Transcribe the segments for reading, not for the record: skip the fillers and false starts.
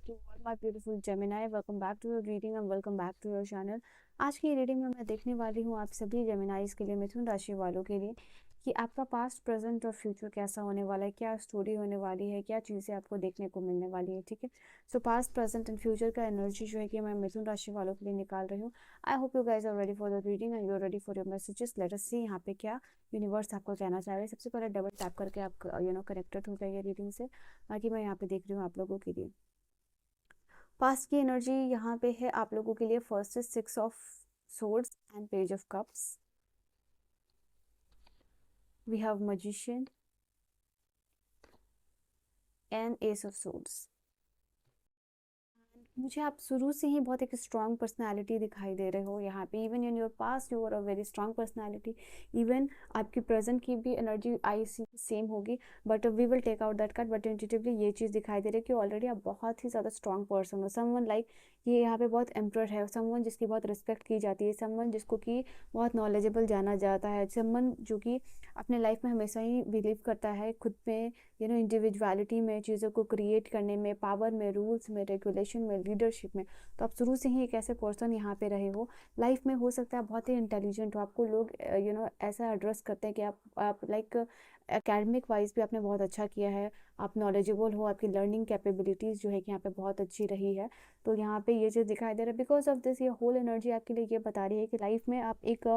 to all my beautiful Gemini. Welcome back to your reading and welcome back to your channel. आज की reading में मैं देखने वाली हूँ आप सभी जेमिनाइज के लिए, मिथुन राशि वालों के लिए, कि आपका पास्ट, प्रेजेंट और फ्यूचर कैसा होने वाला है, क्या स्टोरी होने वाली है, क्या चीज़ें आपको देखने को मिलने वाली है। ठीक है, सो पास्ट, प्रेजेंट एंड फ्यूचर का एनर्जी जो है कि मैं मिथुन राशि वालों के लिए निकाल रही हूँ। I hope you guys are ready for the reading and you are ready for your messages. Let us see यहाँ पे क्या यूनिवर्स आपको कहना चाह रहे हैं। सबसे पहले डबल टैप करके आप कनेक्टेड हो जाइए रीडिंग से, बाकी मैं यहाँ पे देख रही हूँ आप लोगों के लिए। पास्ट की एनर्जी यहाँ पे है आप लोगों के लिए। First is 6 of swords and page of cups. We have magician and ace of swords. मुझे आप शुरू से ही बहुत एक स्ट्रॉन्ग पर्सनालिटी दिखाई दे रहे हो यहाँ पे। Even in your past you are a very strong personality. Even आपकी प्रेजेंट की भी एनर्जी आई सी सेम होगी, but we will take out that card. But intuitively ये चीज़ दिखाई दे रही है कि ऑलरेडी आप बहुत ही ज़्यादा स्ट्रॉन्ग पर्सन हो। समवन लाइक ये यहाँ पे बहुत एम्प्रर है, समवन जिसकी बहुत रिस्पेक्ट की जाती है, समवन जिसको कि बहुत नॉलेजेबल जाना जाता है, समवन जो कि अपने लाइफ में हमेशा ही बिलीव करता है खुद में, इंडिविजुअलिटी में, चीज़ों को क्रिएट करने में, पावर में, रूल्स में, रेगुलेशन में, लीडरशिप में। तो आप शुरू से ही एक ऐसे पर्सन यहाँ पे रहे हो। लाइफ में हो सकता है बहुत ही इंटेलिजेंट हो, आपको लोग ऐसा एड्रेस करते हैं कि आप लाइक एकेडमिक वाइज भी आपने बहुत अच्छा किया है, आप नॉलेजेबल हो, आपकी लर्निंग कैपेबिलिटीज़ जो है कि यहाँ पे बहुत अच्छी रही है। तो यहाँ पे ये चीज़ दिखाई दे रहा है। बिकॉज ऑफ दिस ये होल एनर्जी आपके लिए ये बता रही है कि लाइफ में आप एक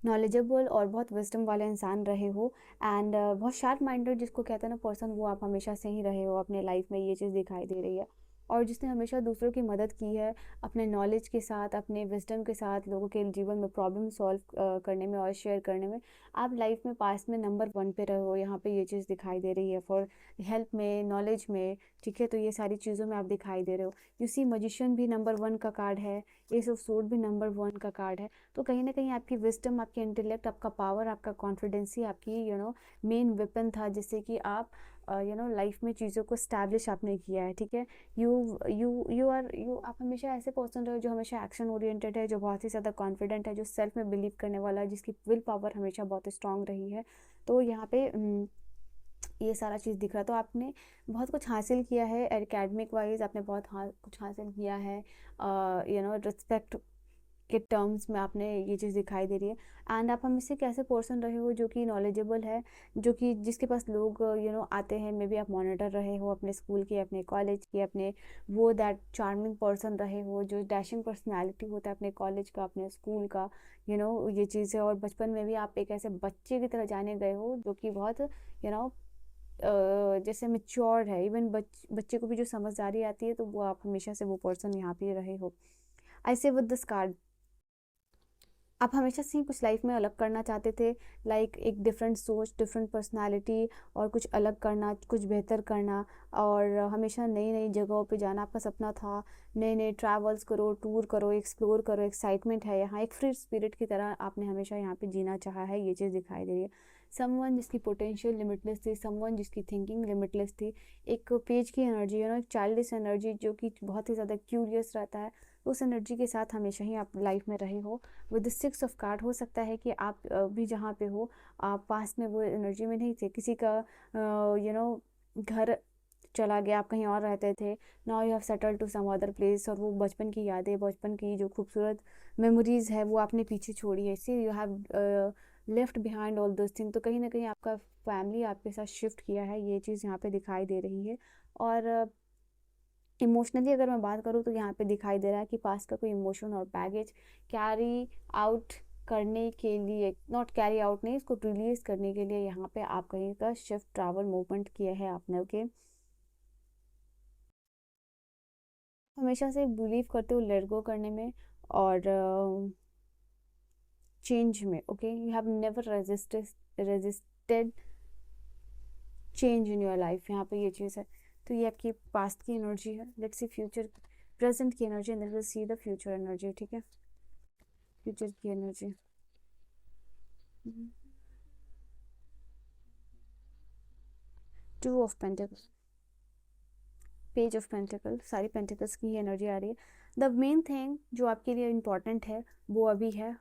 नॉलेजेबल और बहुत विजडम वाले इंसान रहे हो, एंड बहुत शार्प माइंडेड जिसको कहते हैं ना पर्सन, वो आप हमेशा से ही रहे हो अपने लाइफ में। ये चीज़ दिखाई दे रही है। और जिसने हमेशा दूसरों की मदद की है अपने नॉलेज के साथ, अपने विजडम के साथ, लोगों के जीवन में प्रॉब्लम सॉल्व करने में और शेयर करने में। आप लाइफ में पास्ट में नंबर 1 पे रहे हो, यहाँ पे ये चीज़ दिखाई दे रही है। फॉर हेल्प में, नॉलेज में, ठीक है, तो ये सारी चीज़ों में आप दिखाई दे रहे हो। यू सी मजिशियन भी नंबर 1 का कार्ड है, एस ऑफ सोर्ड भी नंबर 1 का कार्ड है। तो कहीं ना कहीं आपकी विजडम, आपकी इंटेलेक्ट, आपका पावर, आपका कॉन्फिडेंस ही आपकी मेन वेपन था, जिससे कि आप लाइफ में चीज़ों को स्टैब्लिश आपने किया है। ठीक है, आप हमेशा ऐसे पर्सन रहे हो जो हमेशा एक्शन ओरिएंटेड है, जो बहुत ही ज़्यादा कॉन्फिडेंट है, जो सेल्फ में बिलीव करने वाला है, जिसकी विल पावर हमेशा बहुत स्ट्रांग रही है। तो यहाँ पे ये सारा चीज़ दिख रहा है। तो आपने बहुत कुछ हासिल किया है एकेडमिक वाइज, आपने बहुत कुछ हासिल किया है रिस्पेक्ट के टर्म्स में, आपने ये चीज़ दिखाई दे रही है। एंड आप हमें से कैसे पर्सन रहे हो जो कि नॉलेजेबल है, जो कि जिसके पास लोग आते हैं। मे बी आप मॉनिटर रहे हो अपने स्कूल के, अपने कॉलेज के, अपने वो दैट चार्मिंग पर्सन रहे हो, जो डैशिंग पर्सनैलिटी होता है अपने कॉलेज का, अपने स्कूल का, ये चीज़ें। और बचपन में भी आप एक ऐसे बच्चे की तरह जाने गए हो जो कि बहुत जैसे मेच्योर है। इवन बच्चे को भी जो समझदारी आती है, तो वो आप हमेशा से वो पर्सन यहाँ पे रहे हो। आई से विद दिस कार्ड आप हमेशा से ही कुछ लाइफ में अलग करना चाहते थे, लाइक एक डिफरेंट सोच, डिफरेंट पर्सनालिटी, और कुछ अलग करना, कुछ बेहतर करना, और हमेशा नई नई जगहों पे जाना आपका सपना था। नए नए ट्रैवल्स करो, टूर करो, एक्सप्लोर करो, एक्साइटमेंट है यहाँ। एक फ्री स्पिरिट की तरह आपने हमेशा यहाँ पे जीना चाहा है, ये चीज़ दिखाई दे रही है। समवन जिसकी पोटेंशियल लिमिटलेस थी, समवन जिसकी थिंकिंग लिमिटलेस थी। एक पेज की एनर्जी एक चाइल्डिश एनर्जी, जो कि बहुत ही ज़्यादा क्यूरियस रहता है, उस एनर्जी के साथ हमेशा ही आप लाइफ में रहे हो। विद 6 ऑफ कार्ड हो सकता है कि आप भी जहाँ पे हो, आप पास में वो एनर्जी में नहीं थे, किसी का घर चला गया, आप कहीं और रहते थे। Now you have settle to some other place, और वो बचपन की यादें, बचपन की जो खूबसूरत मेमोरीज है, वो आपने पीछे छोड़ी है। इसी you have left behind all those thing. तो कहीं ना कहीं आपका फैमिली आपके साथ शिफ्ट किया है, ये चीज़ यहाँ पे दिखाई दे रही है। और इमोशनली अगर मैं बात करूँ तो यहाँ पे दिखाई दे रहा है कि पास का कोई इमोशन और बैगेज कैरी आउट करने के लिए, नॉट कैरी आउट नहीं, इसको रिलीज करने के लिए यहाँ पे आप कहीं का शिफ्ट, ट्रैवल, मूवमेंट किया है आपने। ओके, हमेशा से बिलीव करते हो लेट गो करने में और चेंज में। Okay, you have never resisted change in your life, यहाँ पे ये चीज़ है। तो ये आपकी पास्ट की एनर्जी है। लेट्स सी फ्यूचर, प्रेजेंट की energy, and let's see the future energy. ठीक है, फ्यूचर की energy. Two of pentacle, page of pentacle, सारी पेंटिकल्स की एनर्जी आ रही है। द मेन थिंग जो आपके लिए इम्पॉर्टेंट है वो अभी है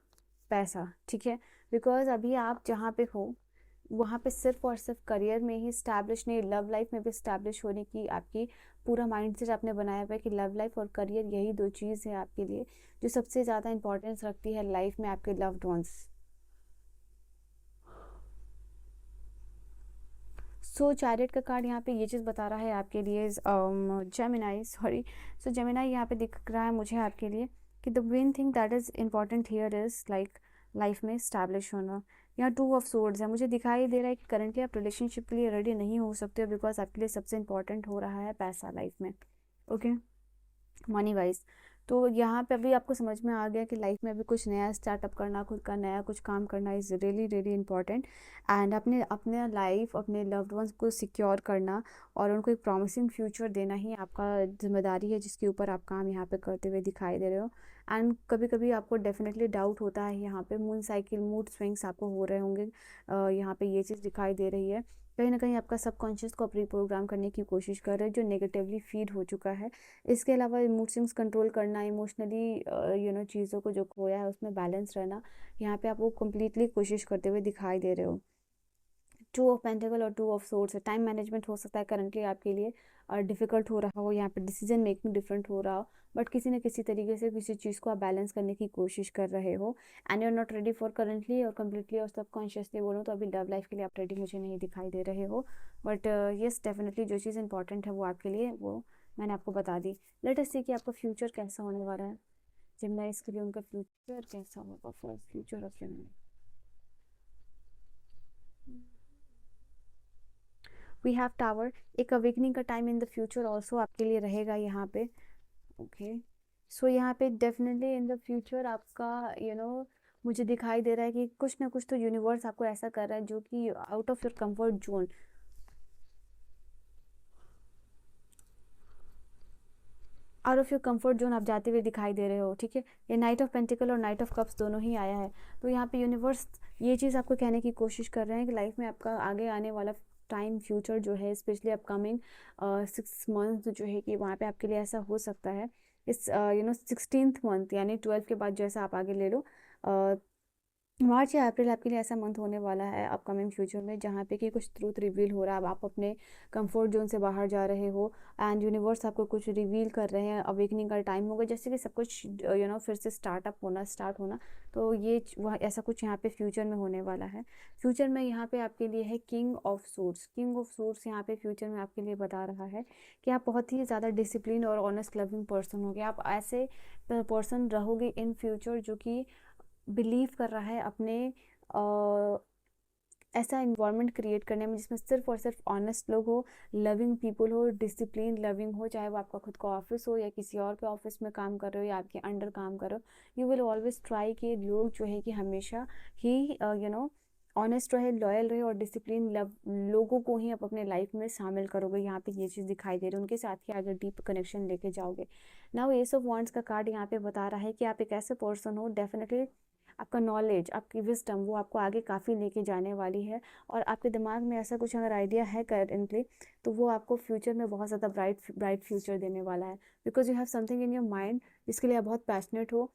पैसा। ठीक है, बिकॉज अभी आप जहाँ पे हो वहाँ पे सिर्फ और सिर्फ करियर में ही स्टैब्लिश नहीं, लव लाइफ में भी स्टैब्लिश होने की आपकी पूरा माइंडसेट आपने बनाया हुआ है कि लव लाइफ और करियर यही दो चीज़ है आपके लिए जो सबसे ज़्यादा इंपॉर्टेंस रखती है लाइफ में आपके लव्ड वंस। सो चैरियट का कार्ड यहाँ पे ये चीज़ बता रहा है आपके लिए, जेमिनाई, सॉरी। सो जेमिनाई यहाँ पे दिख रहा है मुझे आपके लिए कि the main thing that is important here is like life में स्टैब्लिश होना। यहाँ 2 ऑफ सोर्ड्स है, मुझे दिखाई दे रहा है कि करंटली आप रिलेशनशिप के लिए रेडी नहीं हो सकते हो बिकॉज आपके लिए सबसे इंपॉर्टेंट हो रहा है पैसा लाइफ में, ओके, मनी वाइज। तो यहाँ पे अभी आपको समझ में आ गया कि लाइफ में अभी कुछ नया स्टार्टअप करना, खुद का नया कुछ काम करना is really really important. And अपने अपने लाइफ, अपने लव्ड वंस को सिक्योर करना और उनको एक प्रॉमिसिंग फ्यूचर देना ही आपका जिम्मेदारी है, जिसके ऊपर आप काम यहाँ पे करते हुए दिखाई दे रहे हो। एंड कभी कभी आपको डेफिनेटली डाउट होता है, यहाँ पे मून साइकिल, मूड स्विंग्स आपको हो रहे होंगे, यहाँ पे ये चीज़ दिखाई दे रही है। कहीं ना कहीं आपका सबकॉन्शियस को प्रोग्राम करने की कोशिश कर रहे हैं जो नेगेटिवली फीड हो चुका है। इसके अलावा इमोशंस कंट्रोल करना, इमोशनली चीज़ों को जो खोया है उसमें बैलेंस रहना, यहाँ पे आप वो कम्प्लीटली कोशिश करते हुए दिखाई दे रहे हो। 2 ऑफ पेंटिकल और 2 ऑफ सोर्ड्स है, टाइम मैनेजमेंट हो सकता है करंटली आपके लिए डिफ़िकल्ट हो रहा हो, यहाँ पे डिसीजन मेकिंग डिफरेंट हो रहा हो, बट किसी न किसी तरीके से किसी चीज़ को आप बैलेंस करने की कोशिश कर रहे हो and you are not ready for currently और कम्प्लीटली और सबकॉन्शियसली बोलूँ तो अभी लव लाइफ के लिए आप रेडी मुझे नहीं दिखाई दे रहे हो। बट येस, डेफिनेटली जो चीज़ इंपॉर्टेंट है वो आपके लिए वो मैंने आपको बता दी। लेट अस सी कि आपका फ्यूचर कैसा होने वाला है जिम्ना, इसके लिए उनका फ्यूचर कैसा होगा फॉर फ्यूचर ऑफ जिम्ना। वी हैव टावर, एक अवेकनिंग का time in the future also आपके लिए रहेगा यहाँ पे, ओके। सो यहाँ पे डेफिनेटली इन द फ्यूचर आपका मुझे दिखाई दे रहा है कि कुछ ना कुछ तो यूनिवर्स आपको ऐसा कर रहा है जो कि out of your comfort zone, out of your comfort zone आप जाते हुए दिखाई दे रहे हो, ठीक है। ये नाइट ऑफ पेंटिकल और नाइट ऑफ कप्स दोनों ही आया है। तो यहाँ पे यूनिवर्स ये चीज़ आपको कहने की कोशिश कर रहे हैं कि लाइफ में आपका आगे आने वाला टाइम, फ्यूचर जो है, स्पेशली अपकमिंग 6 मंथ जो है कि वहाँ पे आपके लिए ऐसा हो सकता है। इस 16th मंथ यानी 12 के बाद जैसा आप आगे ले लो, मार्च या अप्रैल आपके लिए ऐसा मंथ होने वाला है अपकमिंग फ्यूचर में जहाँ पे कि कुछ ट्रूथ रिवील हो रहा है। अब आप अपने कंफर्ट जोन से बाहर जा रहे हो एंड यूनिवर्स आपको कुछ रिवील कर रहे हैं, अवेकनिंग का टाइम होगा, जैसे कि सब कुछ फिर से स्टार्ट होना। तो ये वह ऐसा कुछ यहाँ पे फ्यूचर में होने वाला है। फ्यूचर में यहाँ पे आपके लिए है king of swords. King of swords यहाँ पे फ्यूचर में आपके लिए बता रहा है कि आप बहुत ही ज़्यादा डिसिप्लिन और ऑनेस्ट लविंग पर्सन होगे। आप ऐसे पर्सन रहोगे इन फ्यूचर जो कि बिलीव कर रहा है अपने ऐसा इन्वायरमेंट क्रिएट करने में जिसमें सिर्फ और सिर्फ ऑनेस्ट लोग हो, लविंग पीपल हो, डिसिप्लिन लविंग हो, चाहे वो आपका खुद का ऑफिस हो या किसी और के ऑफिस में काम कर रहे हो या आपके अंडर काम कर रहे हो। यू विल ऑलवेज ट्राई कि लोग जो है कि हमेशा ही ऑनेस्ट रहे, लॉयल रहे और डिसिप्लिन लव लोगों को ही आप अपने लाइफ में शामिल करोगे। यहाँ पे ये चीज़ दिखाई दे रही है, उनके साथ ही आगे डीप कनेक्शन लेके जाओगे। नाउ एस ऑफ वांड्स का कार्ड यहाँ पे बता रहा है कि आप एक ऐसे पर्सन हो, डेफिनेटली आपका नॉलेज, आपकी विजडम वो आपको आगे काफ़ी लेके जाने वाली है और आपके दिमाग में ऐसा कुछ अगर आइडिया है करेंटली तो वो आपको फ्यूचर में बहुत ज़्यादा ब्राइट फ्यूचर देने वाला है because you have something in your mind जिसके लिए आप बहुत पैशनेट हो।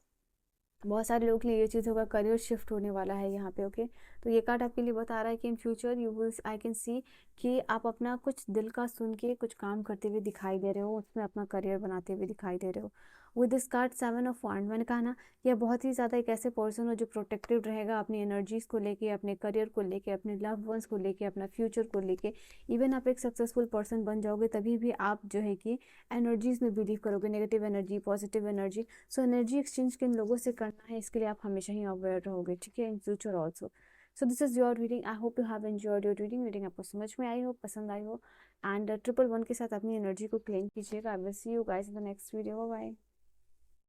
बहुत सारे लोगों के लिए ये चीज़ होगा, करियर शिफ्ट होने वाला है यहाँ पे, ओके। तो ये कार्ड आपके लिए बता रहा है कि in future you will, I can see कि आप अपना कुछ दिल का सुन के कुछ काम करते हुए दिखाई दे रहे हो, उसमें अपना करियर बनाते हुए दिखाई दे रहे हो। विद दिस कार्ड 7 ऑफ वांड, मैंने कहा ना ये बहुत ही ज़्यादा एक ऐसे पर्सन हो जो प्रोटेक्टिव रहेगा अपनी एनर्जीज़ को लेके, अपने करियर को लेके, अपने लव वंस को लेके, अपना फ्यूचर को लेके। इवन आप एक सक्सेसफुल पर्सन बन जाओगे तभी भी आप जो है कि एनर्जीज़ में बिलीव करोगे, negative energy, positive energy. So energy exchange किन लोगों से करना है इसके लिए आप हमेशा ही अवेयर रहोगे, ठीक है, in future also. So this is your reading, I hope you have enjoyed your reading. Reading आपको समझ में आई हो, पसंद आई हो एंड 111 के साथ अपनी एनर्जी को क्लेम कीजिएगा। I will see you guys in the next video, bye.